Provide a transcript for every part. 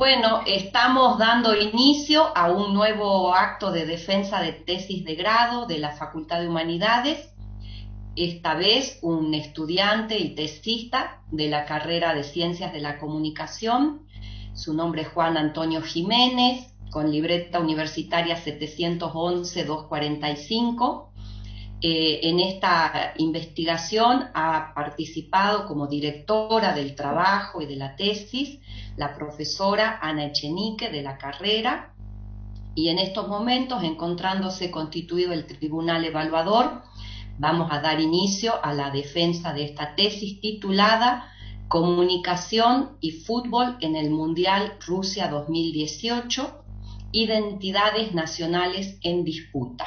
Bueno, estamos dando inicio a un nuevo acto de defensa de tesis de grado de la Facultad de Humanidades, esta vez un estudiante y tesista de la carrera de Ciencias de la Comunicación. Su nombre es Juan Antonio Jiménez, con libreta universitaria 711-245. En esta investigación ha participado como directora del trabajo y de la tesis la profesora Ana Echenique de la carrera, y en estos momentos, encontrándose constituido el tribunal evaluador, vamos a dar inicio a la defensa de esta tesis titulada Comunicación y fútbol en el Mundial Rusia 2018, identidades nacionales en disputa.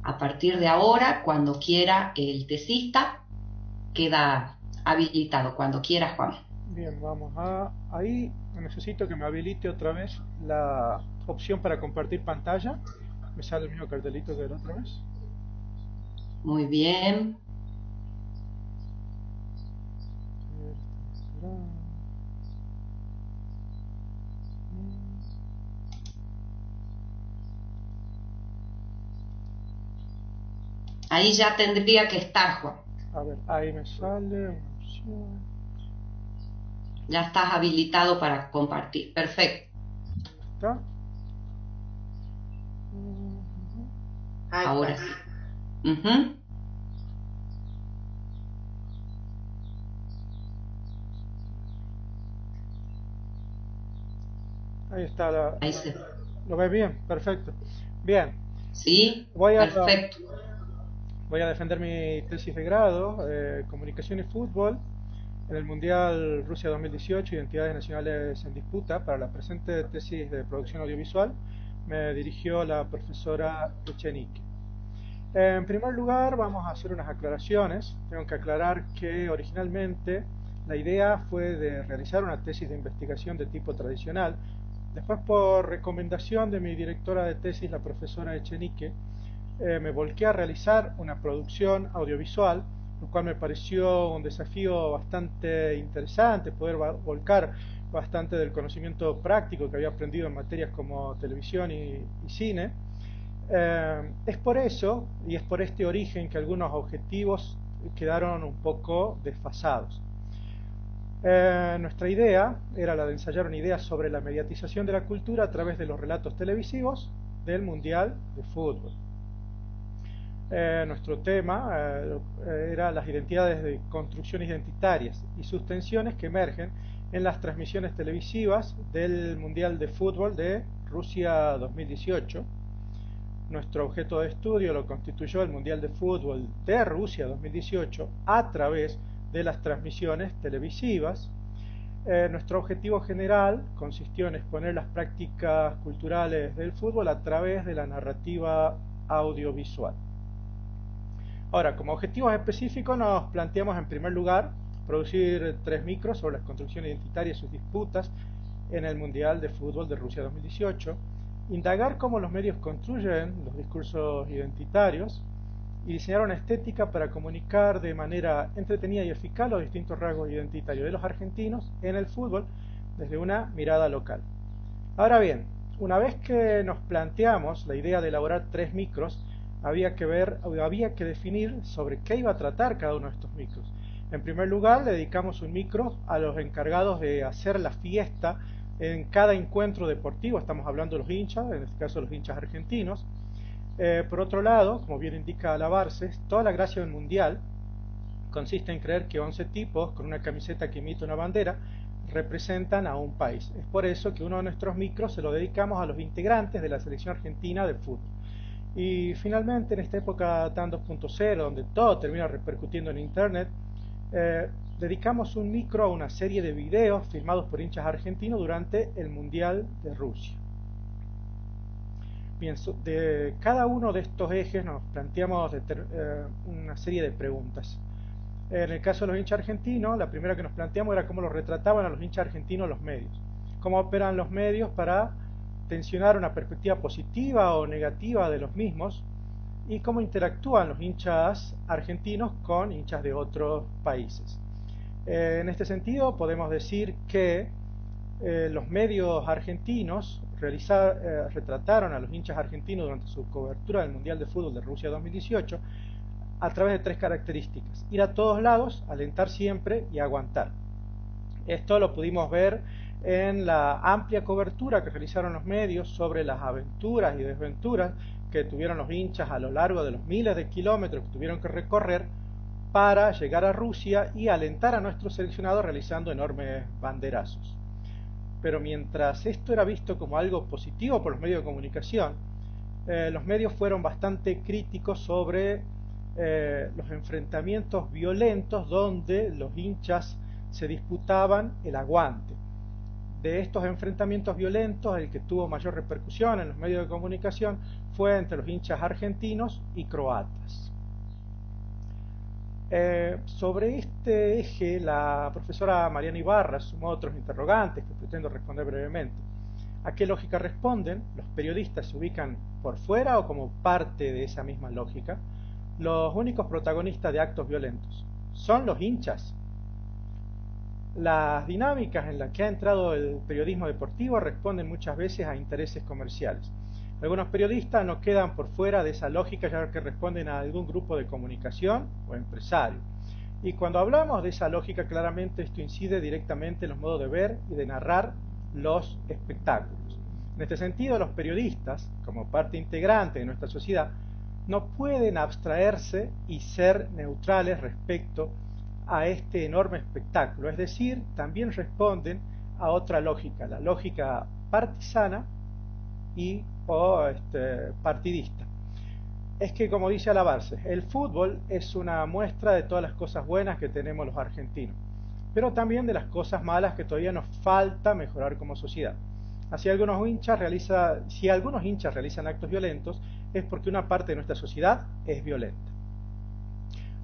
A partir de ahora, cuando quiera el tesista, queda habilitado. Cuando quiera, Juan. Bien, vamos a... Ahí necesito que me habilite otra vez la opción para compartir pantalla. Me sale el mismo cartelito que la otra vez. Muy bien. Ahí ya tendría que estar, Juan. A ver, ahí me sale una opción. Ya estás habilitado para compartir. Perfecto. ¿Está? Ahora sí. Ujú. Ahí está la... Ahí se... ¿Lo ves bien? Perfecto. Bien, Sí, voy a, perfecto. voy a defender mi tesis de grado, Comunicación y Fútbol, en el Mundial Rusia 2018, Identidades Nacionales en Disputa. Para la presente tesis de producción audiovisual me dirigió la profesora Echenique. En primer lugar, vamos a hacer unas aclaraciones. Tengo que aclarar que originalmente la idea fue de realizar una tesis de investigación de tipo tradicional. Después, por recomendación de mi directora de tesis, la profesora Echenique, me volqué a realizar una producción audiovisual, lo cual me pareció un desafío bastante interesante, poder volcar bastante del conocimiento práctico que había aprendido en materias como televisión y cine. Es por eso y es por este origen que algunos objetivos quedaron un poco desfasados. Nuestra idea era la de ensayar una idea sobre la mediatización de la cultura a través de los relatos televisivos del Mundial de Fútbol. Nuestro tema era las identidades de construcción identitarias y sus tensiones que emergen en las transmisiones televisivas del Mundial de Fútbol de Rusia 2018. Nuestro objeto de estudio lo constituyó el Mundial de Fútbol de Rusia 2018 a través de las transmisiones televisivas. Nuestro objetivo general consistió en exponer las prácticas culturales del fútbol a través de la narrativa audiovisual. Ahora, como objetivos específicos nos planteamos en primer lugar producir 3 micros sobre las construcciones identitarias y sus disputas en el Mundial de Fútbol de Rusia 2018, indagar cómo los medios construyen los discursos identitarios y diseñar una estética para comunicar de manera entretenida y eficaz los distintos rasgos identitarios de los argentinos en el fútbol desde una mirada local. Ahora bien, una vez que nos planteamos la idea de elaborar 3 micros, había que definir sobre qué iba a tratar cada uno de estos micros. En primer lugar, le dedicamos un micro a los encargados de hacer la fiesta en cada encuentro deportivo. Estamos hablando de los hinchas, en este caso los hinchas argentinos. Por otro lado, como bien indica Alabarces, toda la gracia del mundial consiste en creer que 11 tipos con una camiseta que imita una bandera representan a un país. Es por eso que uno de nuestros micros se lo dedicamos a los integrantes de la selección argentina de fútbol. Y finalmente, en esta época tan 2.0, donde todo termina repercutiendo en Internet, dedicamos un micro a una serie de videos filmados por hinchas argentinos durante el Mundial de Rusia. Bien, de cada uno de estos ejes nos planteamos una serie de preguntas. En el caso de los hinchas argentinos, la primera que nos planteamos era cómo los retrataban a los hinchas argentinos los medios. Cómo operan los medios para tensionar una perspectiva positiva o negativa de los mismos, y cómo interactúan los hinchas argentinos con hinchas de otros países. En este sentido, podemos decir que Los medios argentinos retrataron a los hinchas argentinos durante su cobertura del Mundial de Fútbol de Rusia 2018 a través de tres características: ir a todos lados, alentar siempre y aguantar. Esto lo pudimos ver en la amplia cobertura que realizaron los medios sobre las aventuras y desventuras que tuvieron los hinchas a lo largo de los miles de kilómetros que tuvieron que recorrer para llegar a Rusia y alentar a nuestro seleccionado realizando enormes banderazos. Pero mientras esto era visto como algo positivo por los medios de comunicación, los medios fueron bastante críticos sobre los enfrentamientos violentos donde los hinchas se disputaban el aguante. De estos enfrentamientos violentos, el que tuvo mayor repercusión en los medios de comunicación fue entre los hinchas argentinos y croatas. Sobre este eje, la profesora Mariana Ibarra sumó otros interrogantes que pretendo responder brevemente. ¿A qué lógica responden? ¿Los periodistas se ubican por fuera o como parte de esa misma lógica? Los únicos protagonistas de actos violentos son los hinchas. Las dinámicas en las que ha entrado el periodismo deportivo responden muchas veces a intereses comerciales. Algunos periodistas no quedan por fuera de esa lógica, ya que responden a algún grupo de comunicación o empresario. Y cuando hablamos de esa lógica, claramente esto incide directamente en los modos de ver y de narrar los espectáculos. En este sentido, los periodistas, como parte integrante de nuestra sociedad, no pueden abstraerse y ser neutrales respecto a este enorme espectáculo, es decir, también responden a otra lógica, la lógica partisana y partidista. Es que, como dice Alabarce, el fútbol es una muestra de todas las cosas buenas que tenemos los argentinos, pero también de las cosas malas que todavía nos falta mejorar como sociedad. Si algunos hinchas realizan actos violentos, es porque una parte de nuestra sociedad es violenta.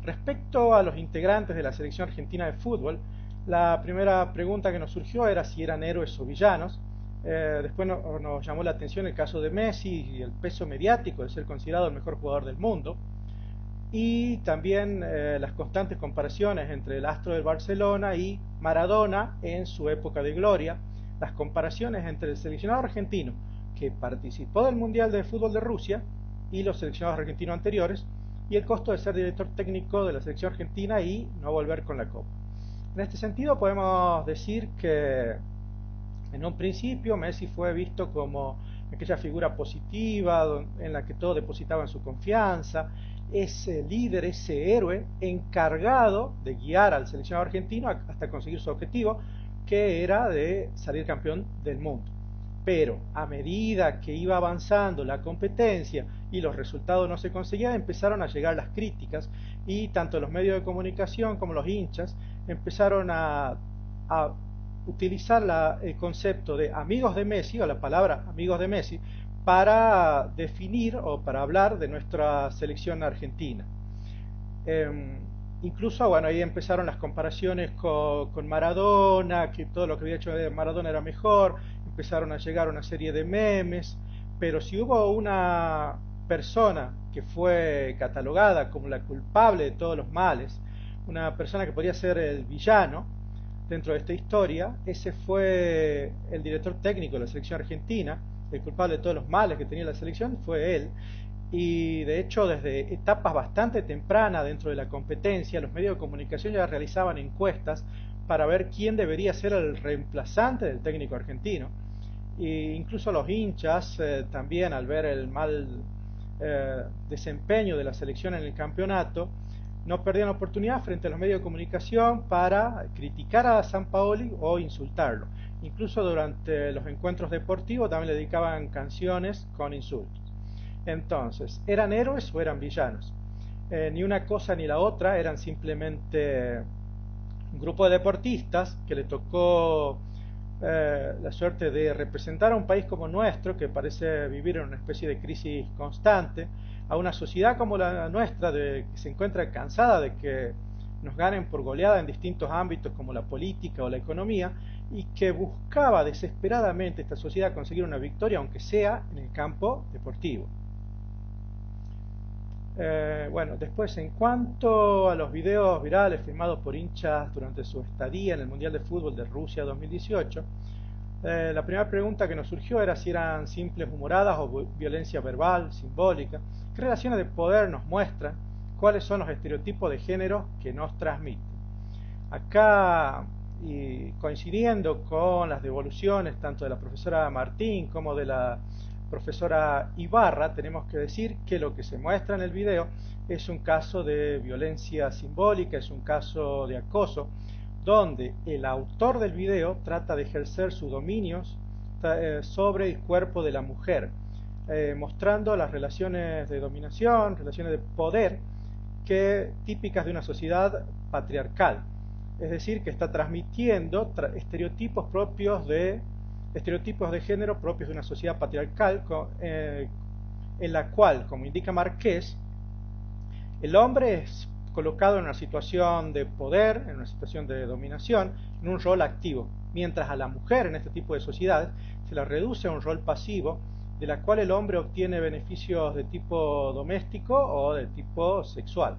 Respecto a los integrantes de la selección argentina de fútbol, la primera pregunta que nos surgió era si eran héroes o villanos. Después nos llamó la atención el caso de Messi y el peso mediático de ser considerado el mejor jugador del mundo, y también las constantes comparaciones entre el astro del Barcelona y Maradona en su época de gloria, las comparaciones entre el seleccionado argentino que participó del Mundial de Fútbol de Rusia y los seleccionados argentinos anteriores, y el costo de ser director técnico de la selección argentina y no volver con la Copa. En este sentido podemos decir que en un principio Messi fue visto como aquella figura positiva en la que todos depositaban su confianza, ese líder, ese héroe encargado de guiar al seleccionado argentino hasta conseguir su objetivo, que era de salir campeón del mundo. Pero a medida que iba avanzando la competencia y los resultados no se conseguían, empezaron a llegar las críticas, y tanto los medios de comunicación como los hinchas empezaron a utilizar el concepto de amigos de Messi, o la palabra amigos de Messi, para definir o para hablar de nuestra selección argentina. Incluso, bueno, ahí empezaron las comparaciones con Maradona, que todo lo que había hecho de Maradona era mejor, empezaron a llegar una serie de memes, pero si hubo una persona que fue catalogada como la culpable de todos los males, una persona que podría ser el villano dentro de esta historia, ese fue el director técnico de la selección argentina. El culpable de todos los males que tenía la selección fue él. Y de hecho, desde etapas bastante tempranas dentro de la competencia, los medios de comunicación ya realizaban encuestas para ver quién debería ser el reemplazante del técnico argentino. E incluso los hinchas también, al ver el mal desempeño de la selección en el campeonato, no perdían oportunidad frente a los medios de comunicación para criticar a Sampaoli o insultarlo. Incluso durante los encuentros deportivos también le dedicaban canciones con insultos. Entonces, ¿eran héroes o eran villanos? Ni una cosa ni la otra, eran simplemente un grupo de deportistas que le tocó la suerte de representar a un país como nuestro, que parece vivir en una especie de crisis constante, a una sociedad como la nuestra, que se encuentra cansada de que nos ganen por goleada en distintos ámbitos como la política o la economía, y que buscaba desesperadamente esta sociedad conseguir una victoria, aunque sea en el campo deportivo. Bueno, después, en cuanto a los videos virales filmados por hinchas durante su estadía en el Mundial de Fútbol de Rusia 2018, La primera pregunta que nos surgió era si eran simples humoradas o violencia verbal, simbólica. ¿Qué relaciones de poder nos muestran? ¿Cuáles son los estereotipos de género que nos transmiten? Acá, y coincidiendo con las devoluciones tanto de la profesora Martín como de la profesora Ibarra, tenemos que decir que lo que se muestra en el video es un caso de violencia simbólica, es un caso de acoso, donde el autor del video trata de ejercer sus dominios sobre el cuerpo de la mujer, mostrando las relaciones de dominación, relaciones de poder típicas de una sociedad patriarcal. Es decir, que está transmitiendo estereotipos de género propios de una sociedad patriarcal, en la cual, como indica Marqués, el hombre es colocado en una situación de poder, en una situación de dominación, en un rol activo, mientras a la mujer en este tipo de sociedades se la reduce a un rol pasivo, de la cual el hombre obtiene beneficios de tipo doméstico o de tipo sexual.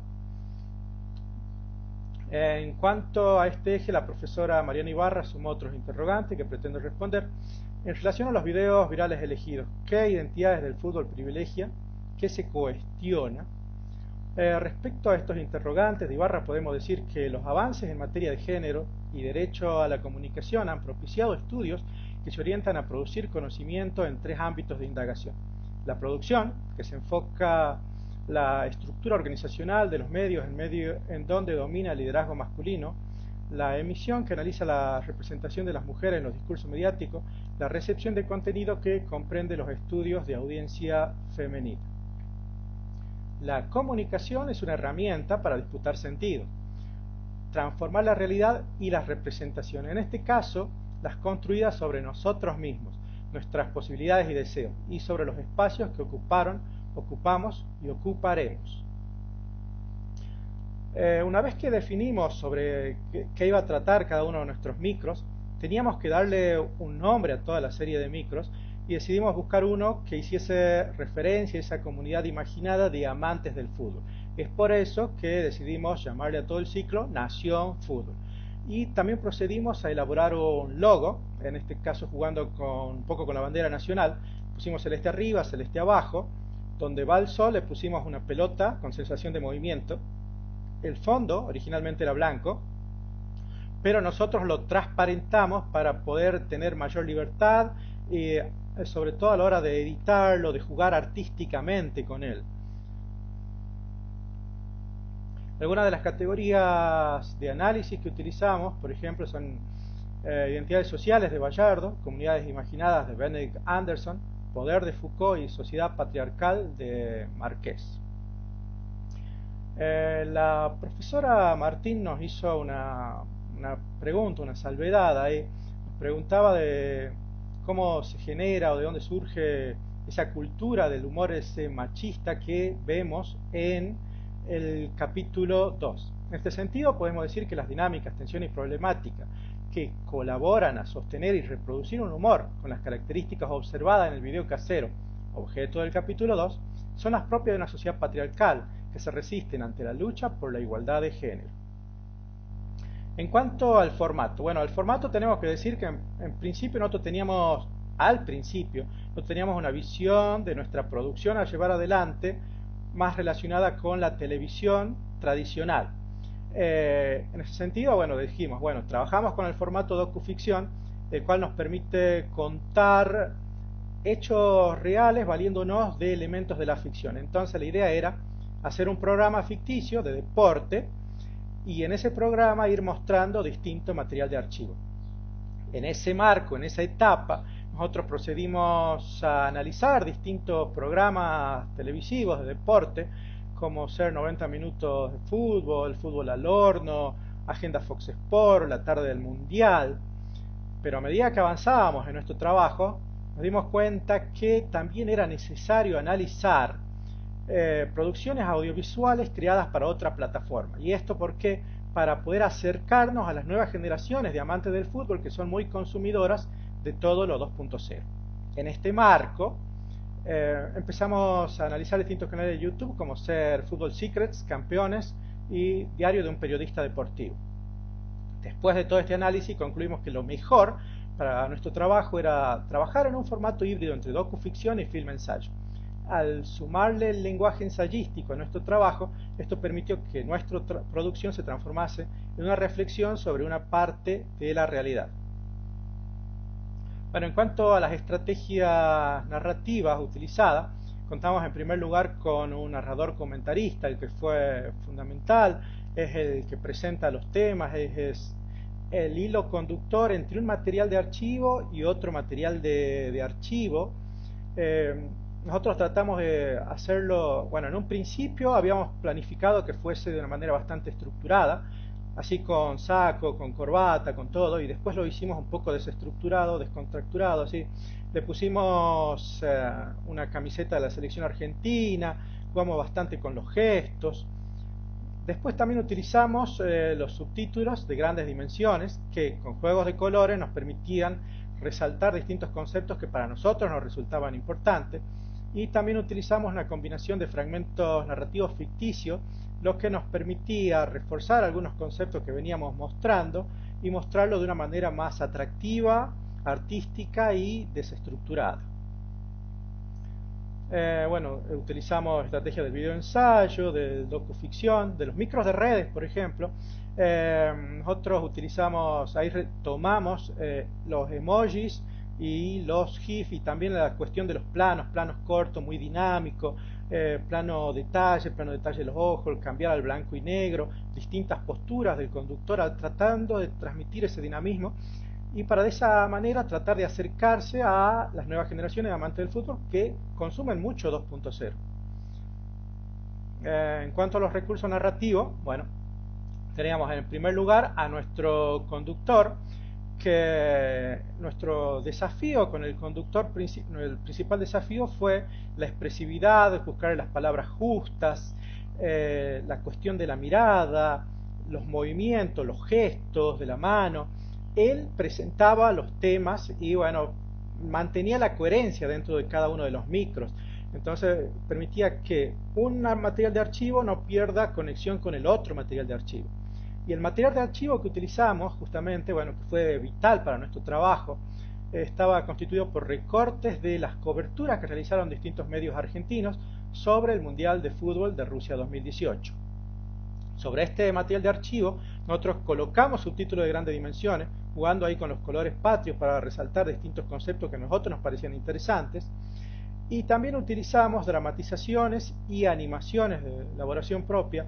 En cuanto a este eje, la profesora Mariana Ibarra sumó otros interrogantes que pretendo responder. En relación a los videos virales elegidos, ¿qué identidades del fútbol privilegia? ¿Qué se cuestiona? Respecto a estos interrogantes de Ibarra, podemos decir que los avances en materia de género y derecho a la comunicación han propiciado estudios que se orientan a producir conocimiento en tres ámbitos de indagación. La producción, que se enfoca la estructura organizacional de los medios en donde domina el liderazgo masculino, la emisión, que analiza la representación de las mujeres en los discursos mediáticos, la recepción de contenido, que comprende los estudios de audiencia femenina. La comunicación es una herramienta para disputar sentido, transformar la realidad y las representaciones, en este caso, las construidas sobre nosotros mismos, nuestras posibilidades y deseos, y sobre los espacios que ocupamos y ocuparemos. Una vez que definimos sobre qué iba a tratar cada uno de nuestros micros, teníamos que darle un nombre a toda la serie de micros y decidimos buscar uno que hiciese referencia a esa comunidad imaginada de amantes del fútbol. Es por eso que decidimos llamarle a todo el ciclo Nación Fútbol. Y también procedimos a elaborar un logo, en este caso jugando un poco con la bandera nacional. Pusimos celeste arriba, celeste abajo. Donde va el sol le pusimos una pelota con sensación de movimiento. El fondo originalmente era blanco, pero nosotros lo transparentamos para poder tener mayor libertad, sobre todo a la hora de editarlo, de jugar artísticamente con él. Algunas de las categorías de análisis que utilizamos, por ejemplo, son identidades sociales de Bayardo, comunidades imaginadas de Benedict Anderson, poder de Foucault y sociedad patriarcal de Marqués. La profesora Martín nos hizo una pregunta, una salvedad ahí. Nos preguntaba de cómo se genera o de dónde surge esa cultura del humor ese machista que vemos en el capítulo 2. En este sentido podemos decir que las dinámicas, tensiones y problemáticas que colaboran a sostener y reproducir un humor con las características observadas en el video casero, objeto del capítulo 2, son las propias de una sociedad patriarcal que se resisten ante la lucha por la igualdad de género. En cuanto al formato, bueno, al formato tenemos que decir que en principio nosotros teníamos, una visión de nuestra producción a llevar adelante más relacionada con la televisión tradicional. En ese sentido, bueno, dijimos, bueno, trabajamos con el formato docuficción, el cual nos permite contar hechos reales valiéndonos de elementos de la ficción. Entonces la idea era hacer un programa ficticio de deporte y en ese programa ir mostrando distinto material de archivo. En ese marco, en esa etapa, nosotros procedimos a analizar distintos programas televisivos de deporte, como ser 90 minutos de fútbol, fútbol al horno, Agenda Fox Sport, la tarde del Mundial. Pero a medida que avanzábamos en nuestro trabajo, nos dimos cuenta que también era necesario analizar producciones audiovisuales creadas para otra plataforma. ¿Y esto por qué? Para poder acercarnos a las nuevas generaciones de amantes del fútbol que son muy consumidoras de todo lo 2.0. En este marco, empezamos a analizar distintos canales de YouTube como ser Football Secrets, Campeones y Diario de un Periodista Deportivo. Después de todo este análisis concluimos que lo mejor para nuestro trabajo era trabajar en un formato híbrido entre docuficción y film ensayo. Al sumarle el lenguaje ensayístico a nuestro trabajo, esto permitió que nuestra producción se transformase en una reflexión sobre una parte de la realidad. Bueno, en cuanto a las estrategias narrativas utilizadas, contamos en primer lugar con un narrador comentarista, el que fue fundamental, es el que presenta los temas, es el hilo conductor entre un material de archivo y otro material de archivo. Nosotros tratamos de hacerlo, bueno, en un principio habíamos planificado que fuese de una manera bastante estructurada, así con saco, con corbata, con todo, y después lo hicimos un poco desestructurado, descontracturado, así. Le pusimos una camiseta de la selección argentina, jugamos bastante con los gestos. Después también utilizamos los subtítulos de grandes dimensiones, que con juegos de colores nos permitían resaltar distintos conceptos que para nosotros nos resultaban importantes. Y también utilizamos una combinación de fragmentos narrativos ficticios, lo que nos permitía reforzar algunos conceptos que veníamos mostrando y mostrarlo de una manera más atractiva, artística y desestructurada. Bueno, utilizamos estrategias del video ensayo, del docuficción, de los micros de redes, por ejemplo. Nosotros utilizamos, ahí retomamos los emojis y los GIF, y también la cuestión de los planos cortos, muy dinámicos, plano detalle de los ojos, cambiar al blanco y negro, distintas posturas del conductor, tratando de transmitir ese dinamismo, y para de esa manera tratar de acercarse a las nuevas generaciones de amantes del fútbol que consumen mucho 2.0. En cuanto a los recursos narrativos, bueno, teníamos en primer lugar a nuestro conductor, que nuestro desafío con el conductor, el principal desafío fue la expresividad, buscar las palabras justas, la cuestión de la mirada, los movimientos, los gestos de la mano. Él presentaba los temas y bueno, mantenía la coherencia dentro de cada uno de los micros. Entonces permitía que un material de archivo no pierda conexión con el otro material de archivo. Y el material de archivo que utilizamos, justamente, bueno, que fue vital para nuestro trabajo, estaba constituido por recortes de las coberturas que realizaron distintos medios argentinos sobre el Mundial de Fútbol de Rusia 2018. Sobre este material de archivo, nosotros colocamos subtítulos de grandes dimensiones, jugando ahí con los colores patrios para resaltar distintos conceptos que a nosotros nos parecían interesantes. Y también utilizamos dramatizaciones y animaciones de elaboración propia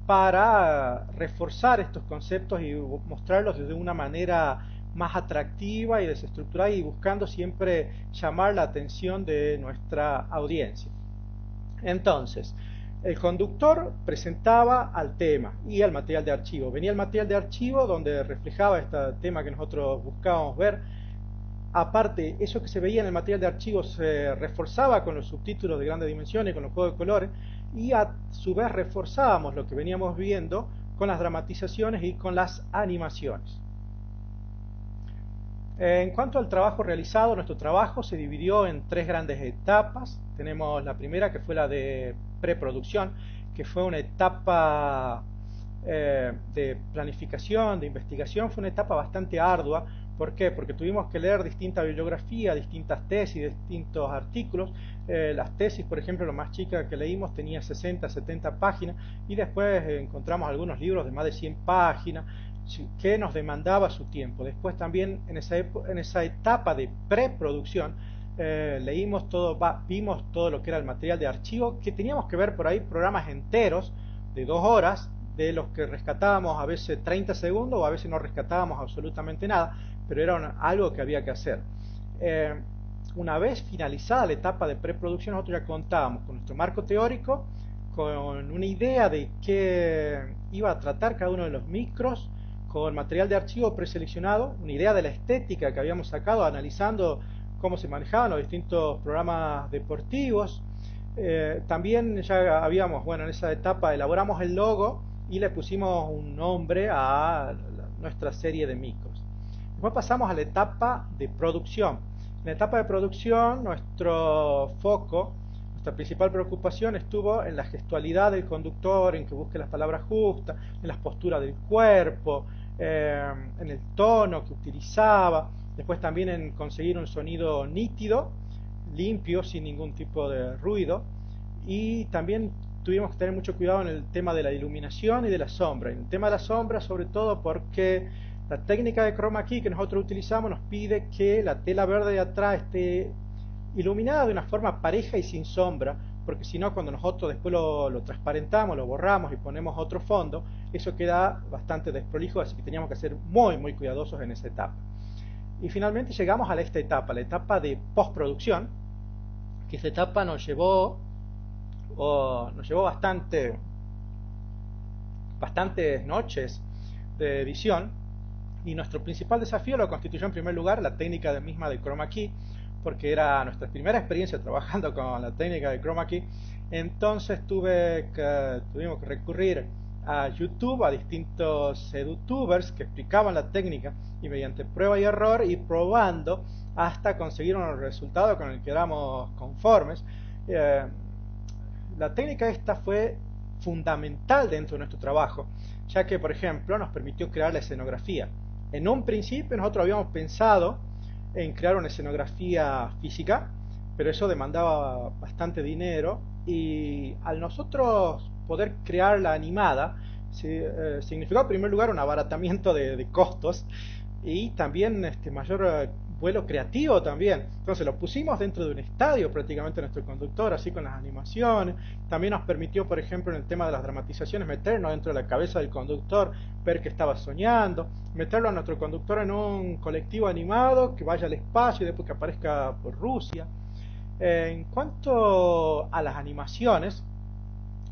para reforzar estos conceptos y mostrarlos de una manera más atractiva y desestructurada, y buscando siempre llamar la atención de nuestra audiencia. Entonces, el conductor presentaba al tema y al material de archivo. Venía el material de archivo donde reflejaba este tema que nosotros buscábamos ver. Aparte, eso que se veía en el material de archivo se reforzaba con los subtítulos de grandes dimensiones, con los juegos de colores, y a su vez reforzábamos lo que veníamos viendo con las dramatizaciones y con las animaciones. En cuanto al trabajo realizado, nuestro trabajo se dividió en tres grandes etapas. Tenemos la primera, que fue la de preproducción, que fue una etapa de planificación, de investigación. Fue una etapa bastante ardua. ¿Por qué? Porque tuvimos que leer distinta bibliografía, distintas tesis, distintos artículos. Las tesis, por ejemplo, lo más chica que leímos tenía 60, 70 páginas, y después encontramos algunos libros de más de 100 páginas, que nos demandaba su tiempo. Después también en esa etapa de preproducción leímos todo, vimos todo lo que era el material de archivo, que teníamos que ver por ahí programas enteros de 2 horas, de los que rescatábamos a veces 30 segundos o a veces no rescatábamos absolutamente nada, pero era algo que había que hacer. Una vez finalizada la etapa de preproducción, nosotros ya contábamos con nuestro marco teórico, con una idea de qué iba a tratar cada uno de los micros, con material de archivo preseleccionado, una idea de la estética que habíamos sacado analizando cómo se manejaban los distintos programas deportivos. También ya habíamos, bueno, en esa etapa elaboramos el logo y le pusimos un nombre a nuestra serie de micros. Después pasamos a la etapa de producción. En la etapa de producción, nuestro foco, nuestra principal preocupación estuvo en la gestualidad del conductor, en que busque las palabras justas, en las posturas del cuerpo, en el tono que utilizaba, Después también en conseguir un sonido nítido, limpio, sin ningún tipo de ruido. Y también tuvimos que tener mucho cuidado en el tema de la iluminación y de la sombra. En el tema de la sombra, sobre todo porque la técnica de chroma key que nosotros utilizamos nos pide que la tela verde de atrás esté iluminada de una forma pareja y sin sombra, porque si no, cuando nosotros después lo transparentamos, lo borramos y ponemos otro fondo, eso queda bastante desprolijo, así que teníamos que ser muy, muy cuidadosos en esa etapa. Y finalmente llegamos a esta etapa, la etapa de postproducción, que esta etapa nos llevó bastantes noches de edición, y nuestro principal desafío lo constituyó en primer lugar la técnica misma de chroma key, porque era nuestra primera experiencia trabajando con la técnica de chroma key. Entonces tuvimos que recurrir a YouTube, a distintos edutubers que explicaban la técnica, y mediante prueba y error ir probando hasta conseguir un resultado con el que éramos conformes. La técnica esta fue fundamental dentro de nuestro trabajo, ya que, por ejemplo, nos permitió crear la escenografía. En un principio nosotros habíamos pensado en crear una escenografía física, pero eso demandaba bastante dinero, y al nosotros poder crear la animada, significó en primer lugar un abaratamiento de costos, y también mayor vuelo creativo también. Entonces lo pusimos dentro de un estadio prácticamente nuestro conductor, así con las animaciones. También nos permitió, por ejemplo, en el tema de las dramatizaciones, meternos dentro de la cabeza del conductor, ver que estaba soñando, meterlo a nuestro conductor en un colectivo animado que vaya al espacio y después que aparezca por Rusia. En cuanto a las animaciones,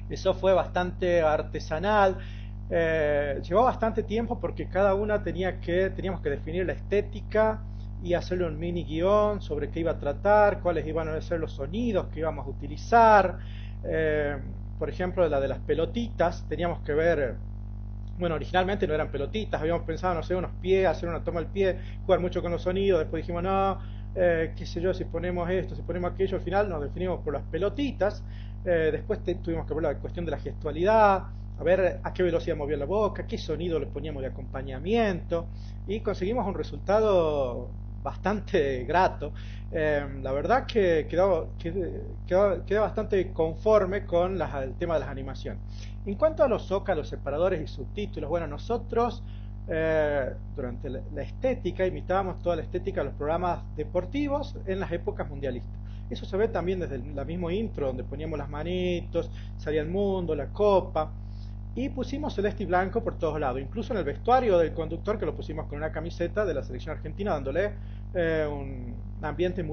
eso fue bastante artesanal. Llevó bastante tiempo porque cada una teníamos que definir la estética y hacerle un mini guión sobre qué iba a tratar, cuáles iban a ser los sonidos que íbamos a utilizar. Por ejemplo, la de las pelotitas, teníamos que ver, bueno, originalmente no eran pelotitas, habíamos pensado, no sé, unos pies, hacer una toma al pie, jugar mucho con los sonidos. Después dijimos, no, qué sé yo, si ponemos esto, si ponemos aquello. Al final nos definimos por las pelotitas. Después tuvimos que ver la cuestión de la gestualidad, a ver a qué velocidad movía la boca, qué sonido le poníamos de acompañamiento, y conseguimos un resultado bastante grato. La verdad que quedé bastante conforme con el tema de las animaciones. En cuanto a los zócalos, separadores y subtítulos, bueno, nosotros durante la estética imitábamos toda la estética de los programas deportivos en las épocas mundialistas. Eso se ve también desde la misma intro, donde poníamos las manitos, salía el mundo, la copa, y pusimos celeste y blanco por todos lados, incluso en el vestuario del conductor, que lo pusimos con una camiseta de la selección argentina, dándole un ambiente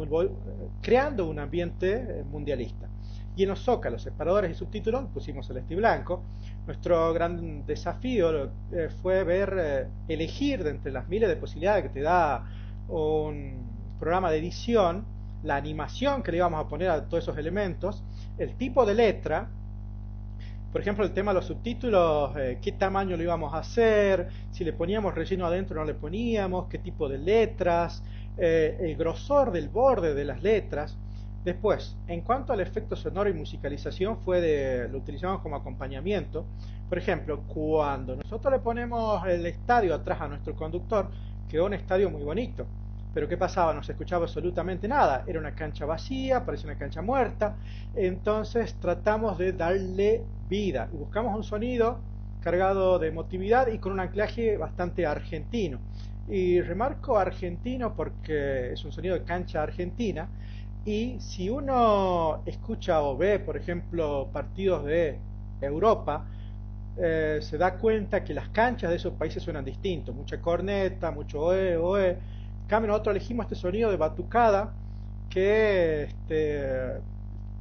creando un ambiente mundialista. Y en los zócalos, separadores y subtítulos pusimos celeste y blanco. Nuestro gran desafío fue elegir de entre las miles de posibilidades que te da un programa de edición, la animación que le íbamos a poner a todos esos elementos, el tipo de letra. Por ejemplo, el tema de los subtítulos, qué tamaño lo íbamos a hacer, si le poníamos relleno adentro o no le poníamos, qué tipo de letras, el grosor del borde de las letras. Después, en cuanto al efecto sonoro y musicalización, lo utilizamos como acompañamiento. Por ejemplo, cuando nosotros le ponemos el estadio atrás a nuestro conductor, quedó un estadio muy bonito. Pero ¿qué pasaba? No se escuchaba absolutamente nada. Era una cancha vacía, parecía una cancha muerta. Entonces tratamos de darle vida y buscamos un sonido cargado de emotividad y con un anclaje bastante argentino. Y remarco argentino porque es un sonido de cancha argentina. Y si uno escucha o ve, por ejemplo, partidos de Europa, se da cuenta que las canchas de esos países suenan distintos. Mucha corneta, mucho oe, oe. En cambio, nosotros elegimos este sonido de batucada que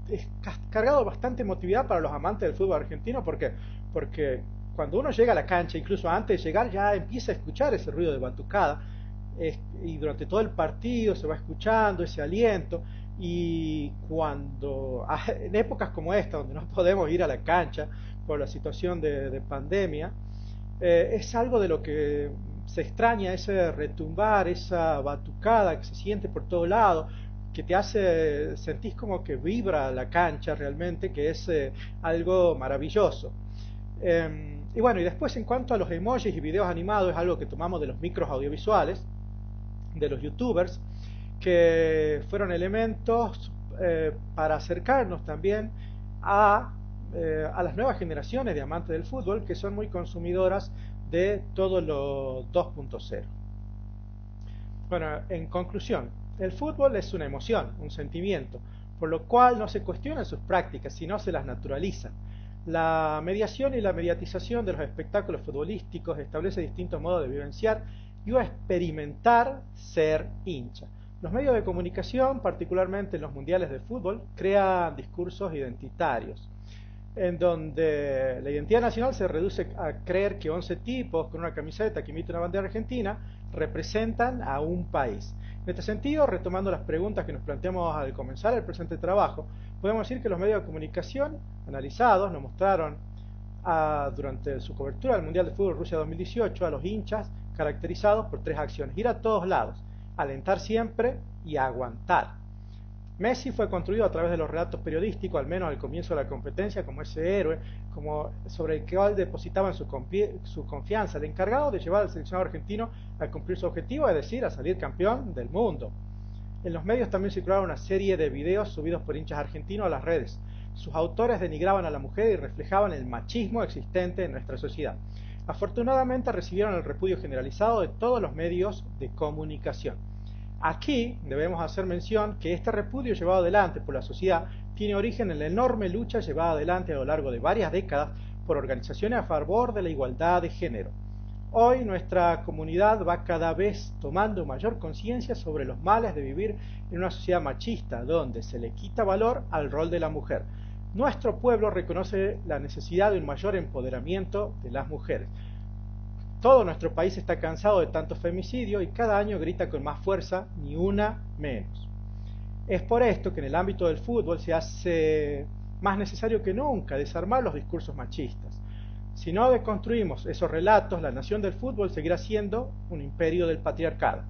es cargado de bastante emotividad para los amantes del fútbol argentino. Porque cuando uno llega a la cancha, incluso antes de llegar, ya empieza a escuchar ese ruido de batucada. Y durante todo el partido se va escuchando ese aliento. Y en épocas como esta, donde no podemos ir a la cancha por la situación de pandemia, es algo de lo que se extraña, ese retumbar, esa batucada que se siente por todo lado, que te hace sentir como que vibra la cancha realmente, que es algo maravilloso. Y bueno, y después en cuanto a los emojis y videos animados, es algo que tomamos de los micros audiovisuales. de los youtubers, que fueron elementos para acercarnos también a las nuevas generaciones de amantes del fútbol, que son muy consumidoras de todo lo 2.0. Bueno, en conclusión, el fútbol es una emoción, un sentimiento, por lo cual no se cuestionan sus prácticas, sino se las naturalizan. La mediación y la mediatización de los espectáculos futbolísticos establece distintos modos de vivenciar y o experimentar ser hincha. Los medios de comunicación, particularmente en los mundiales de fútbol, crean discursos identitarios, en donde la identidad nacional se reduce a creer que 11 tipos con una camiseta que imita una bandera argentina representan a un país. En este sentido, retomando las preguntas que nos planteamos al comenzar el presente trabajo, podemos decir que los medios de comunicación analizados nos mostraron durante su cobertura del Mundial de Fútbol Rusia 2018 a los hinchas caracterizados por 3 acciones: ir a todos lados, alentar siempre y aguantar. Messi fue construido a través de los relatos periodísticos, al menos al comienzo de la competencia, como ese héroe, como sobre el que depositaban su confianza, el encargado de llevar al seleccionado argentino a cumplir su objetivo, es decir, a salir campeón del mundo. En los medios también circularon una serie de videos subidos por hinchas argentinos a las redes. Sus autores denigraban a la mujer y reflejaban el machismo existente en nuestra sociedad. Afortunadamente recibieron el repudio generalizado de todos los medios de comunicación. Aquí debemos hacer mención que este repudio llevado adelante por la sociedad tiene origen en la enorme lucha llevada adelante a lo largo de varias décadas por organizaciones a favor de la igualdad de género. Hoy nuestra comunidad va cada vez tomando mayor conciencia sobre los males de vivir en una sociedad machista, donde se le quita valor al rol de la mujer. Nuestro pueblo reconoce la necesidad de un mayor empoderamiento de las mujeres. Todo nuestro país está cansado de tanto femicidio y cada año grita con más fuerza, ni una menos. Es por esto que en el ámbito del fútbol se hace más necesario que nunca desarmar los discursos machistas. Si no deconstruimos esos relatos, la nación del fútbol seguirá siendo un imperio del patriarcado.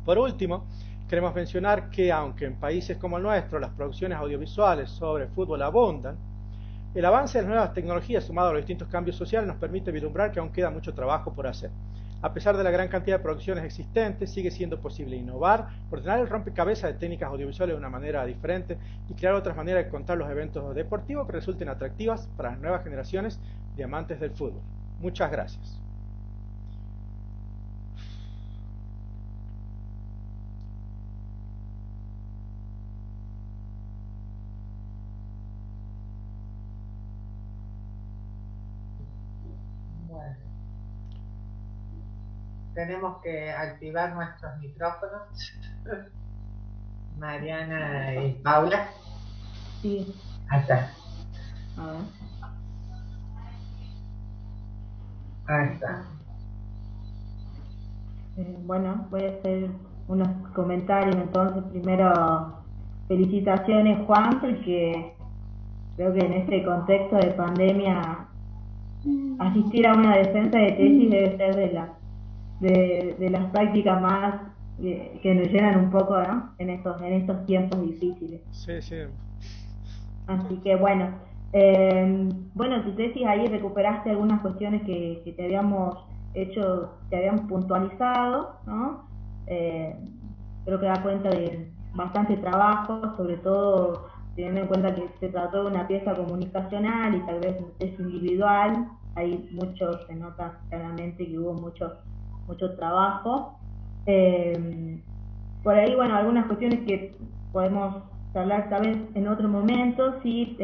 Por último, queremos mencionar que aunque en países como el nuestro las producciones audiovisuales sobre fútbol abundan, el avance de las nuevas tecnologías sumado a los distintos cambios sociales nos permite vislumbrar que aún queda mucho trabajo por hacer. A pesar de la gran cantidad de producciones existentes, sigue siendo posible innovar, ordenar el rompecabezas de técnicas audiovisuales de una manera diferente y crear otras maneras de contar los eventos deportivos que resulten atractivas para las nuevas generaciones de amantes del fútbol. Muchas gracias. Bueno, tenemos que activar nuestros micrófonos. Mariana y Paula. Sí. Ahí está. A ver. Ahí está. Bueno, voy a hacer unos comentarios entonces. Primero, felicitaciones Juan, porque creo que en este contexto de pandemia asistir a una defensa de tesis debe ser de las prácticas más que nos llenan un poco, ¿no? En estos tiempos difíciles. Sí, sí. Así que bueno, tu tesis ahí recuperaste algunas cuestiones que te habíamos hecho, te habíamos puntualizado, ¿no? Creo que da cuenta de bastante trabajo, sobre todo teniendo en cuenta que se trató de una pieza comunicacional y tal vez es individual. Hay se nota claramente que hubo mucho trabajo. Por ahí, bueno, algunas cuestiones que podemos hablar tal vez en otro momento. Sí,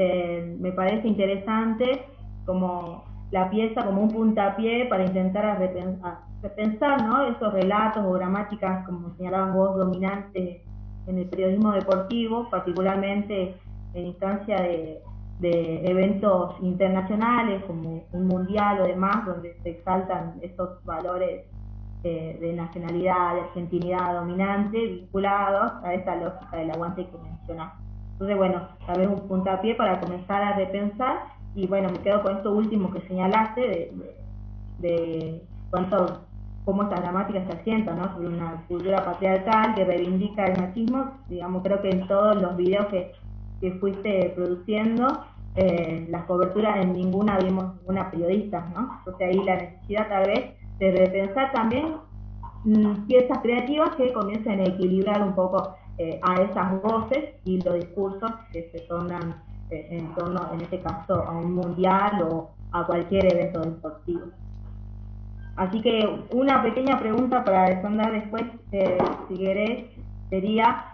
me parece interesante como la pieza como un puntapié para intentar repensar, ¿no? Esos relatos o gramáticas, como señalabas vos, dominantes en el periodismo deportivo, particularmente en instancia de eventos internacionales como un mundial o demás, donde se exaltan esos valores de nacionalidad, de argentinidad dominante, vinculados a esta lógica del aguante que mencionás. Entonces, bueno, tal vez un puntapié para comenzar a repensar, y bueno, me quedo con esto último que señalaste, de cómo estas gramáticas se asientan, ¿no? Sobre una cultura patriarcal que reivindica el machismo. Digamos, creo que en todos los videos que fuiste produciendo, las coberturas en ninguna vimos ninguna periodista, ¿no? Entonces ahí la necesidad tal vez de repensar también piezas creativas que comiencen a equilibrar un poco a esas voces y los discursos que se tornan en torno, en este caso, a un mundial o a cualquier evento deportivo. Así que una pequeña pregunta para responder después, si querés, sería,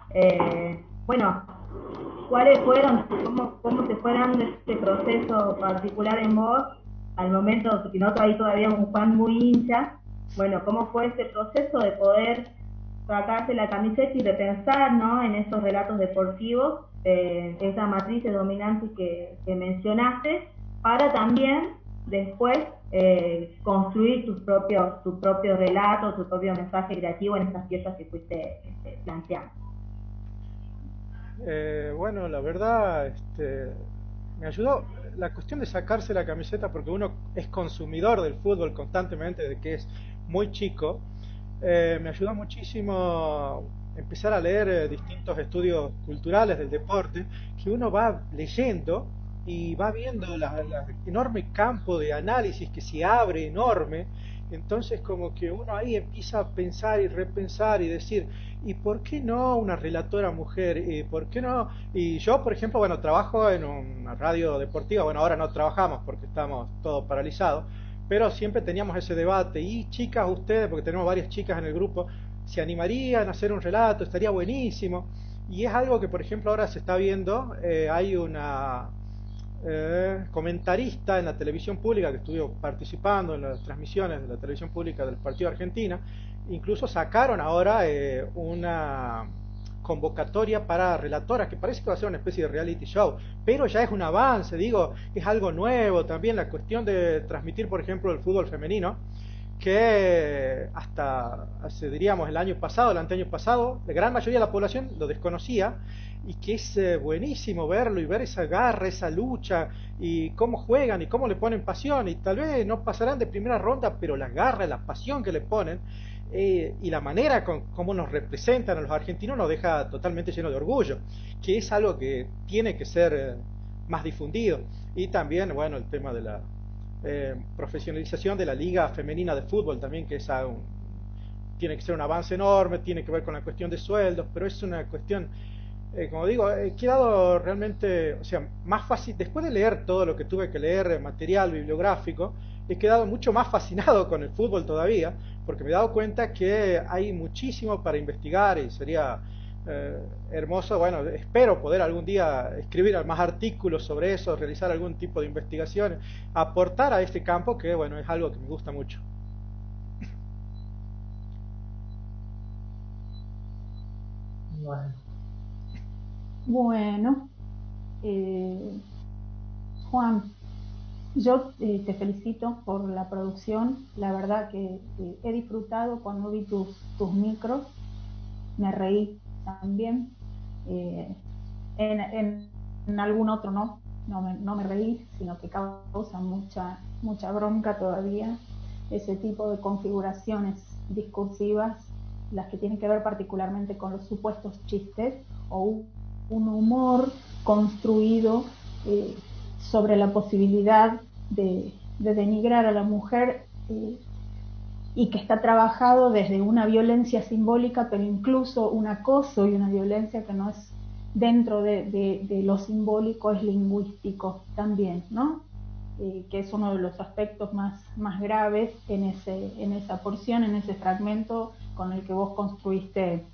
bueno, ¿cuáles fueron, cómo se fue dando este proceso particular en vos al momento, porque no hay todavía un Juan muy hincha? Bueno, ¿cómo fue ese proceso de poder sacarse la camiseta y de pensar, ¿no?, en esos relatos deportivos, esa matriz de dominante que mencionaste, para también después construir tus propios relatos, tu propio mensaje creativo en estas piezas que fuiste planteando? Bueno, la verdad, me ayudó la cuestión de sacarse la camiseta porque uno es consumidor del fútbol constantemente desde que es muy chico. Me ayudó muchísimo empezar a leer distintos estudios culturales del deporte, que uno va leyendo y va viendo el enorme campo de análisis que se abre enorme. Entonces como que uno ahí empieza a pensar y repensar y decir, ¿y por qué no una relatora mujer? ¿Y por qué no? Y yo, por ejemplo, bueno, trabajo en una radio deportiva, bueno, ahora no trabajamos porque estamos todos paralizados, pero siempre teníamos ese debate. Y chicas, ustedes, porque tenemos varias chicas en el grupo, ¿se animarían a hacer un relato? Estaría buenísimo. Y es algo que, por ejemplo, ahora se está viendo. Hay una comentarista en la televisión pública que estuvo participando en las transmisiones de la televisión pública del partido de Argentina. Incluso sacaron ahora una convocatoria para relatoras, que parece que va a ser una especie de reality show, pero ya es un avance, digo, es algo nuevo. También la cuestión de transmitir, por ejemplo, el fútbol femenino, que hasta hace, diríamos, el año pasado, el anteaño pasado, la gran mayoría de la población lo desconocía, y que es buenísimo verlo y ver esa garra, esa lucha, y cómo juegan y cómo le ponen pasión, y tal vez no pasarán de primera ronda, pero la garra, la pasión que le ponen, y la manera como nos representan a los argentinos nos deja totalmente lleno de orgullo, que es algo que tiene que ser más difundido. Y también, bueno, el tema de la profesionalización de la liga femenina de fútbol también, que es tiene que ser un avance enorme, tiene que ver con la cuestión de sueldos, pero es una cuestión, como digo, he quedado realmente, o sea, más fácil, después de leer todo lo que tuve que leer, material bibliográfico, he quedado mucho más fascinado con el fútbol todavía, porque me he dado cuenta que hay muchísimo para investigar y sería hermoso. Bueno, espero poder algún día escribir más artículos sobre eso, realizar algún tipo de investigación, aportar a este campo que, bueno, es algo que me gusta mucho. Bueno, Juan, yo te felicito por la producción. La verdad que he disfrutado cuando vi tus micros, me reí también. En algún otro no me reí, sino que causa mucha bronca todavía ese tipo de configuraciones discursivas, las que tienen que ver particularmente con los supuestos chistes o un humor construido sobre la posibilidad de denigrar a la mujer, y que está trabajado desde una violencia simbólica, pero incluso un acoso y una violencia que no es dentro de lo simbólico, es lingüístico también, ¿no? Que es uno de los aspectos más graves en esa porción, en ese fragmento con el que vos construiste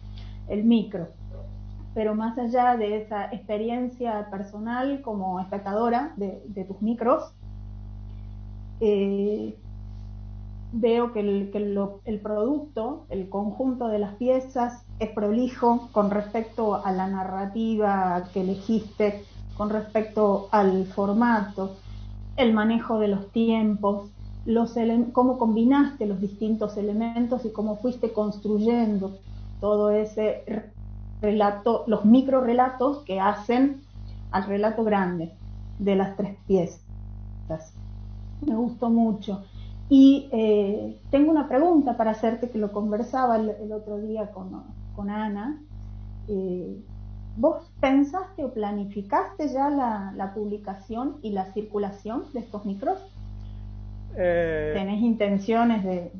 el micro. Pero más allá de esa experiencia personal como espectadora de tus micros, veo que el producto, el conjunto de las piezas es prolijo con respecto a la narrativa que elegiste, con respecto al formato, el manejo de los tiempos, cómo combinaste los distintos elementos y cómo fuiste construyendo todo ese relato, los micro relatos que hacen al relato grande de las tres piezas. Me gustó mucho. Y tengo una pregunta para hacerte, que lo conversaba el otro día con Ana. ¿Vos pensaste o planificaste ya la publicación y la circulación de estos micros? ¿Tenés intenciones de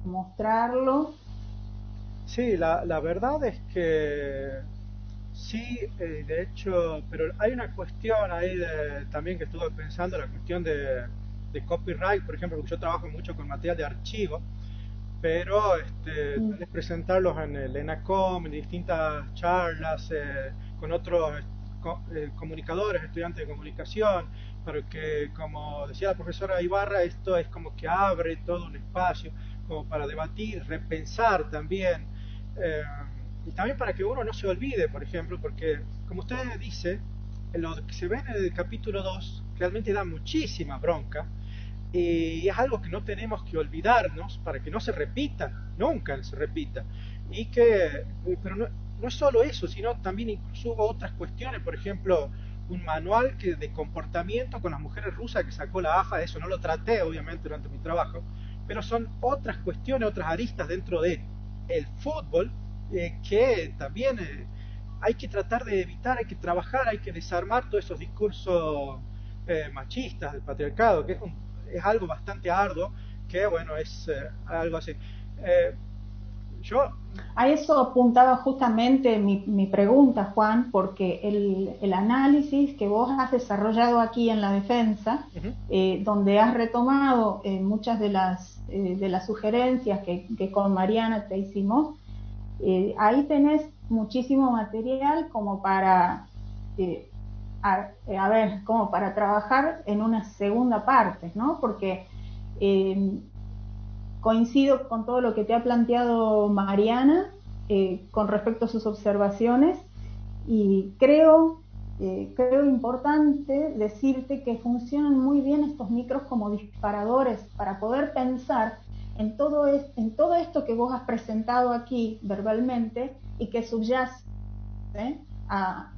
mostrarlo? Sí, la verdad es que sí, de hecho, pero hay una cuestión ahí también que estuve pensando, la cuestión de copyright, por ejemplo, porque yo trabajo mucho con material de archivo, pero Mm. tal vez presentarlos en el ENACOM, en distintas charlas con otros comunicadores, estudiantes de comunicación, porque como decía la profesora Ibarra, esto es como que abre todo un espacio como para debatir, repensar también, eh, y también para que uno no se olvide, por ejemplo, porque como usted dice, lo que se ve en el capítulo 2 realmente da muchísima bronca, y es algo que no tenemos que olvidarnos para que no se repita, nunca se repita. Y que, pero no es solo eso, sino también incluso hubo otras cuestiones, por ejemplo, un manual de comportamiento con las mujeres rusas que sacó la AFA, eso no lo traté obviamente durante mi trabajo, pero son otras cuestiones, otras aristas dentro de el fútbol que también hay que tratar de evitar, hay que trabajar, hay que desarmar todos esos discursos machistas del patriarcado, que es algo bastante arduo, que bueno, es algo así. Eh, yo, A eso apuntaba justamente mi pregunta, Juan, porque el análisis que vos has desarrollado aquí en la defensa, ujú, donde has retomado muchas de las sugerencias que con Mariana te hicimos, ahí tenés muchísimo material como para, eh, a ver, como para trabajar en una segunda parte, ¿no? Porque eh, coincido con todo lo que te ha planteado Mariana con respecto a sus observaciones y creo importante decirte que funcionan muy bien estos micros como disparadores para poder pensar en todo esto que vos has presentado aquí verbalmente y que subyace,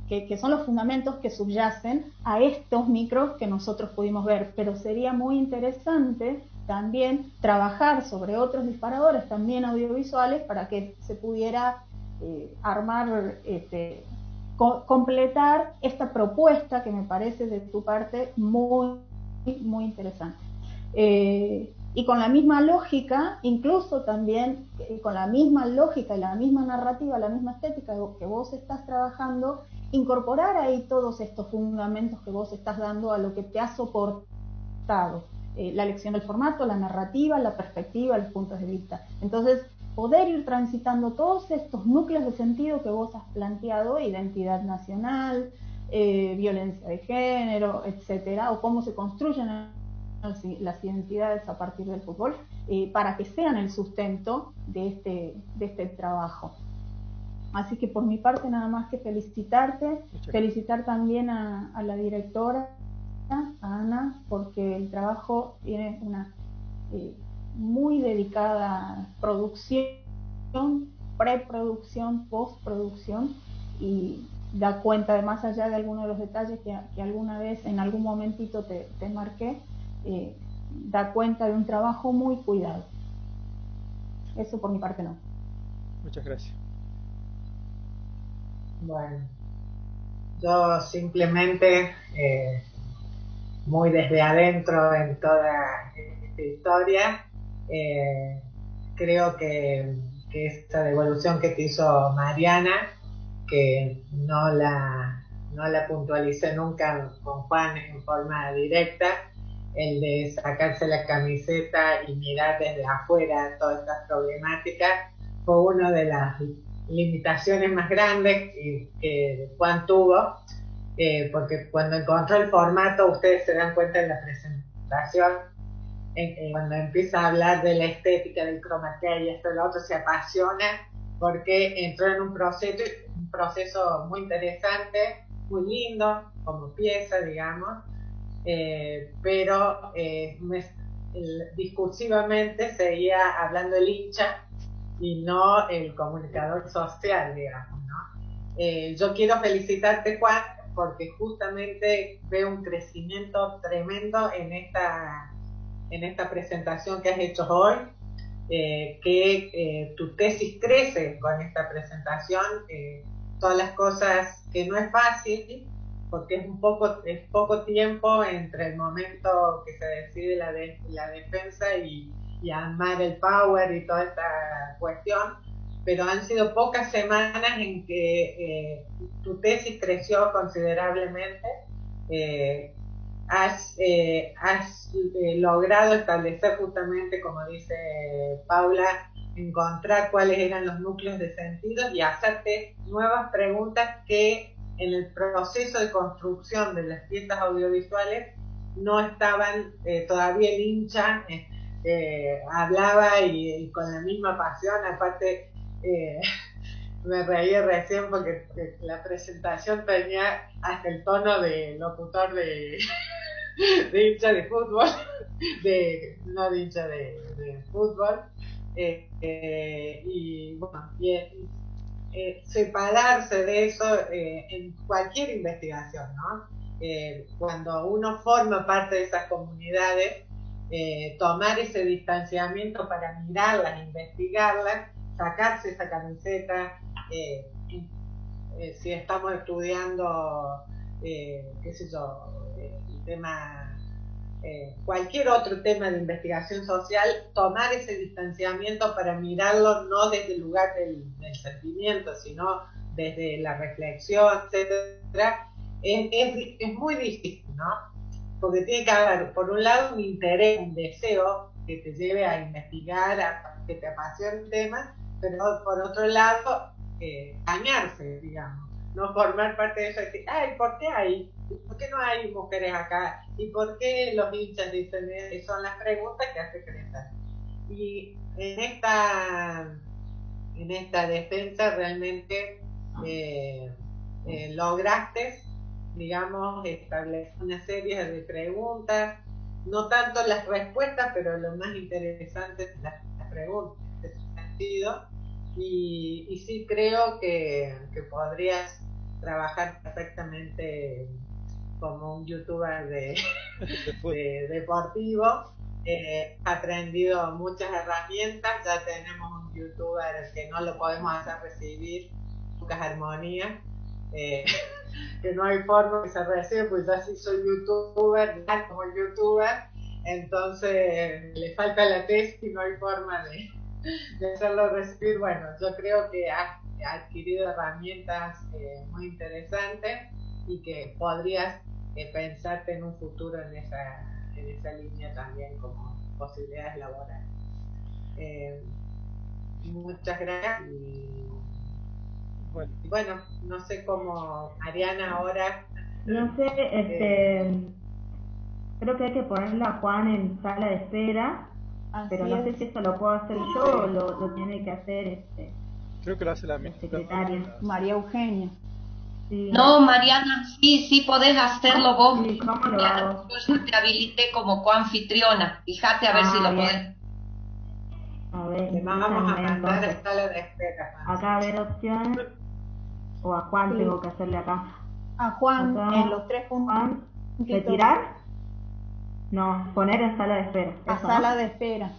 que son los fundamentos que subyacen a estos micros que nosotros pudimos ver. Pero sería muy interesante también trabajar sobre otros disparadores también audiovisuales para que se pudiera armar, completar esta propuesta que me parece de tu parte muy, muy interesante. Y con la misma lógica, incluso también con la misma lógica y la misma narrativa, la misma estética que vos estás trabajando, incorporar ahí todos estos fundamentos que vos estás dando a lo que te ha soportado. La elección del formato, la narrativa, la perspectiva, los puntos de vista. Entonces, poder ir transitando todos estos núcleos de sentido que vos has planteado, identidad nacional, violencia de género, etcétera, o cómo se construyen las identidades a partir del fútbol, para que sean el sustento de este trabajo. Así que por mi parte nada más que felicitarte, felicitar también a la directora, a Ana, porque el trabajo tiene una muy dedicada producción, preproducción, postproducción, y da cuenta de más allá de algunos de los detalles que alguna vez, en algún momentito te marqué, da cuenta de un trabajo muy cuidado. Eso por mi parte no. muchas gracias. Bueno, yo simplemente, muy desde adentro en toda esta historia, creo que esta devolución que te hizo Mariana, que no la puntualicé nunca con Juan en forma directa, el de sacarse la camiseta y mirar desde afuera todas estas problemáticas, fue una de las limitaciones más grandes que Juan tuvo, porque cuando encontró el formato, ustedes se dan cuenta en la presentación, cuando empieza a hablar de la estética, del chroma key y esto y lo otro, se apasiona porque entró en un proceso muy interesante, muy lindo como pieza, digamos, pero discursivamente seguía hablando el hincha y no el comunicador social, digamos, ¿no? Yo quiero felicitarte, Juan, porque justamente veo un crecimiento tremendo en esta presentación que has hecho hoy, que tu tesis crece con esta presentación, todas las cosas que no es fácil, porque es poco tiempo entre el momento que se decide la defensa y armar el power y toda esta cuestión, pero han sido pocas semanas en que tu tesis creció considerablemente. Has logrado establecer justamente, como dice Paula, encontrar cuáles eran los núcleos de sentido y hacerte nuevas preguntas que en el proceso de construcción de las piezas audiovisuales no estaban todavía. El hincha hablaba y con la misma pasión, aparte me reí recién porque la presentación tenía hasta el tono de locutor de hincha de fútbol, no de hincha de fútbol, y bueno, separarse de eso en cualquier investigación, ¿no? Cuando uno forma parte de esas comunidades, tomar ese distanciamiento para mirarlas, investigarlas, sacarse esa camiseta, si estamos estudiando, qué sé yo, el tema, cualquier otro tema de investigación social, tomar ese distanciamiento para mirarlo no desde el lugar del sentimiento, sino desde la reflexión, etcétera, es muy difícil, ¿no? Porque tiene que haber, por un lado, un interés, un deseo que te lleve a investigar, que te apasione el tema, pero por otro lado, dañarse, digamos, no formar parte de eso y decir, ay, ¿por qué no hay mujeres acá? ¿Y por qué los hinchas dicen eso? Son las preguntas que hace crecer. Y en esta defensa realmente lograste, digamos, establecer una serie de preguntas, no tanto las respuestas, pero lo más interesante es las preguntas en ese sentido. Y sí creo que podrías trabajar perfectamente como un youtuber de deportivo. Aprendido muchas herramientas, ya tenemos un youtuber que no lo podemos hacer recibir pocas armonías, que no hay forma que se reciba, pues ya sí soy youtuber, ya como youtuber, entonces le falta la tesis y no hay forma de hacerlo recibir. Bueno, yo creo que has adquirido herramientas muy interesantes y que podrías pensarte en un futuro en esa línea también como posibilidades laborales. Muchas gracias y bueno, no sé cómo Mariana ahora. No sé, creo que hay que ponerla a Juan en sala de espera, pero no sé si eso lo puedo hacer yo o lo tiene que hacer creo que lo hace la secretaria. María Eugenia. Sí. No, Mariana, sí podés hacerlo vos. Sí, ¿cómo lo hago? Yo ya te habilité como coanfitriona. Fíjate a ver si lo bien. podés. A ver, Le vamos a mandar a sala de espera. Acá a ver opciones. O a Juan Sí. tengo que hacerle acá. A Juan Acá, en los 3 puntos. Juan, ¿retirar? No, poner en sala de espera. A ¿Eso, sala no? de espera.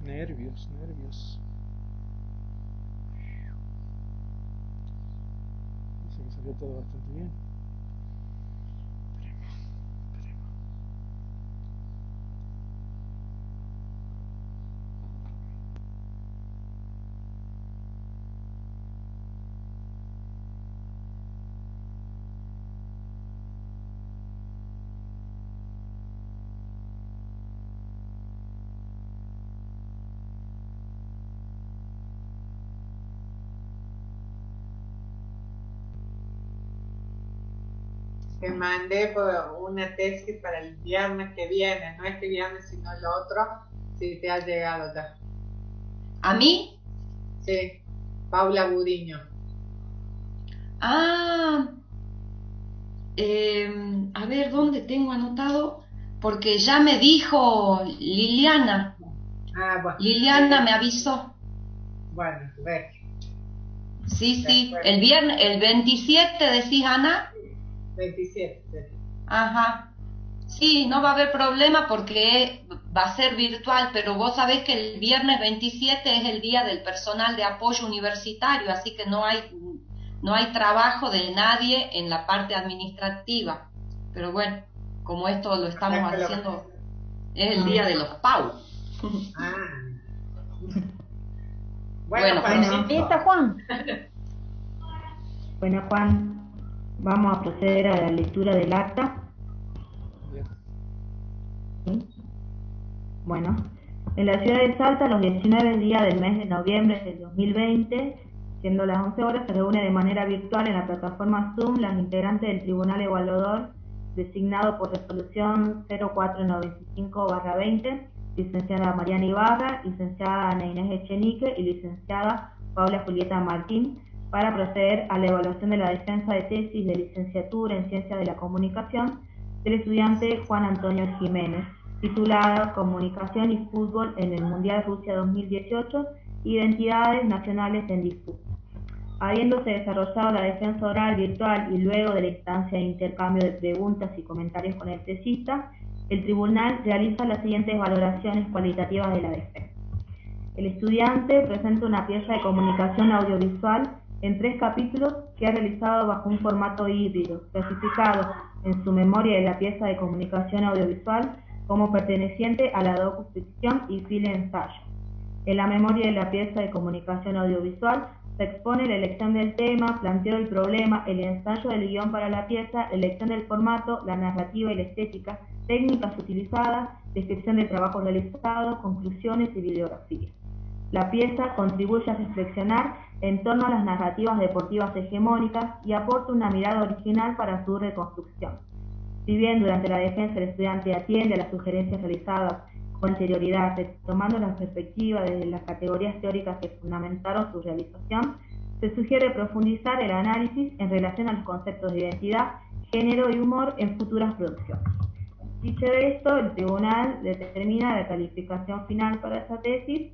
Nervios. Dice que salió todo bastante bien. Esperemos. Te mandé por una tesis para el viernes que viene, no este viernes sino el otro, si te ha llegado ya. ¿A mí? Sí, Paula Budiño. A ver, ¿dónde tengo anotado? Porque ya me dijo Liliana. Bueno. Liliana me avisó. Bueno, ver. Sí, el viernes, el 27 decís, Ana. 27. Ajá. Sí, no va a haber problema porque va a ser virtual, pero vos sabés que el viernes 27 es el día del personal de apoyo universitario, así que no hay trabajo de nadie en la parte administrativa. Pero bueno, como esto lo estamos haciendo, es el día de los PAU. Ah. Bueno, ahí está Juan. Bueno, Juan, vamos a proceder a la lectura del acta. Bien. ¿Sí? Bueno, en la ciudad de Salta, los 19 días del mes de noviembre del 2020, siendo las 11 horas, se reúne de manera virtual en la plataforma Zoom las integrantes del Tribunal Evaluador designado por resolución 0495/20, licenciada Mariana Ibarra, licenciada Ana Inés Echenique y licenciada Paula Julieta Martín, para proceder a la evaluación de la defensa de tesis de licenciatura en Ciencias de la Comunicación del estudiante Juan Antonio Jiménez, titulada Comunicación y Fútbol en el Mundial Rusia 2018, Identidades Nacionales en Disputa. Habiéndose desarrollado la defensa oral virtual y luego de la instancia de intercambio de preguntas y comentarios con el tesista, el tribunal realiza las siguientes valoraciones cualitativas de la defensa. El estudiante presenta una pieza de comunicación audiovisual en 3 capítulos que ha realizado bajo un formato híbrido, clasificado en su memoria de la pieza de comunicación audiovisual como perteneciente a la docuficción y file ensayo. En la memoria de la pieza de comunicación audiovisual se expone la elección del tema, planteo del problema, el ensayo del guión para la pieza, la elección del formato, la narrativa y la estética, técnicas utilizadas, descripción del trabajo realizado, conclusiones y bibliografía. La pieza contribuye a reflexionar en torno a las narrativas deportivas hegemónicas y aporta una mirada original para su reconstrucción. Si bien durante la defensa el estudiante atiende a las sugerencias realizadas con anterioridad, retomando la perspectiva desde las categorías teóricas que fundamentaron su realización, se sugiere profundizar el análisis en relación a los conceptos de identidad, género y humor en futuras producciones. Dicho esto, el tribunal determina la calificación final para esa tesis,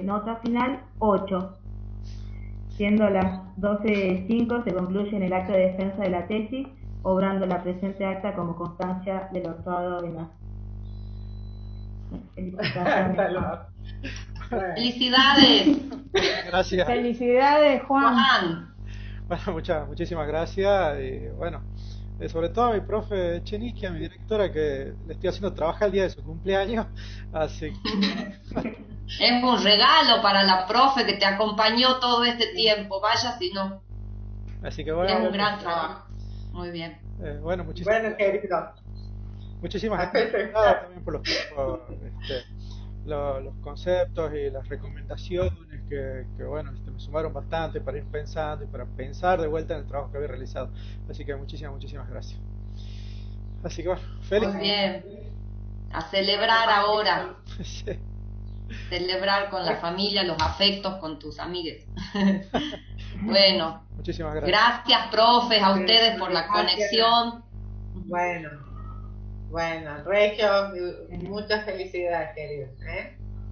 nota final 8. Siendo las 12:05 se concluye en el acto de defensa de la tesis, obrando la presente acta como constancia del otorgado de la Felicidades. Gracias. Felicidades, Juan. Bueno, muchísimas gracias. Y bueno, sobre todo a mi profe Echenique, a mi directora, que le estoy haciendo trabajar el día de su cumpleaños. Así que... Es un regalo para la profe que te acompañó todo este tiempo. Vaya si no. Así que bueno. Es un gran trabajo. Muy bien. Bueno, muchísimas querido. Muchísimas gracias también por los conceptos y las recomendaciones que bueno, me sumaron bastante para ir pensando y para pensar de vuelta en el trabajo que había realizado. Así que muchísimas gracias. Así que bueno, feliz. Muy bien. A celebrar ahora. Sí. Celebrar con la familia, los afectos con tus amigues. Bueno. Muchísimas gracias. Gracias, profes, a ustedes por la conexión. Bueno, Regio, muchas felicidades, querido.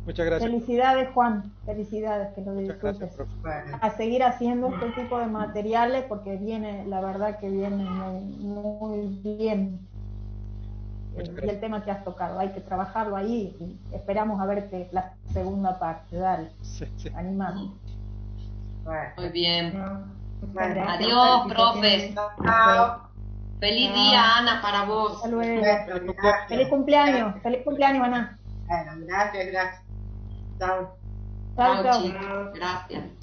Muchas gracias. Felicidades, Juan. Felicidades, que lo disfrutes. A seguir haciendo este tipo de materiales porque viene, la verdad que viene muy bien. Y el tema que has tocado, hay que trabajarlo ahí y esperamos a verte la segunda parte. Dale, sí. Animamos. Muy bien. Bueno, adiós, profes. Chao. Feliz día, Ana, para vos. Hasta luego. Feliz cumpleaños, Ana. Bueno, gracias. Chao. Chao, chicos. Gracias.